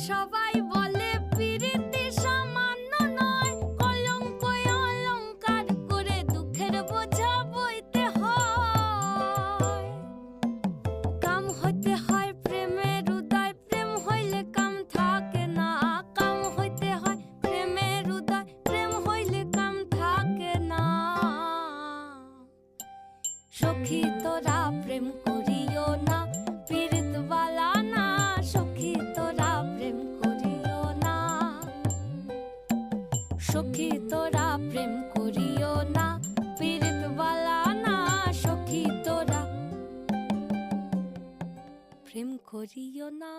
সবাই বলে পিরিতি সামান্য নয়, কলঙ্ক অলংকার করে দুঃখের বোঝা বইতে হয়। কাম হইতে হয় প্রেমের উদয়, প্রেম হইলে কাম থাকে না। কাম হইতে হয় প্রেমের উদয়, প্রেম হইলে কাম থাকে না। সখী তোরা প্রেম করিও না, পীড়িত বালা না। সখী তোরা প্রেম করিও না, সখী তোরা প্রেম করিও না, পীড়িত বালা না। সখী তোরা প্রেম করিও না।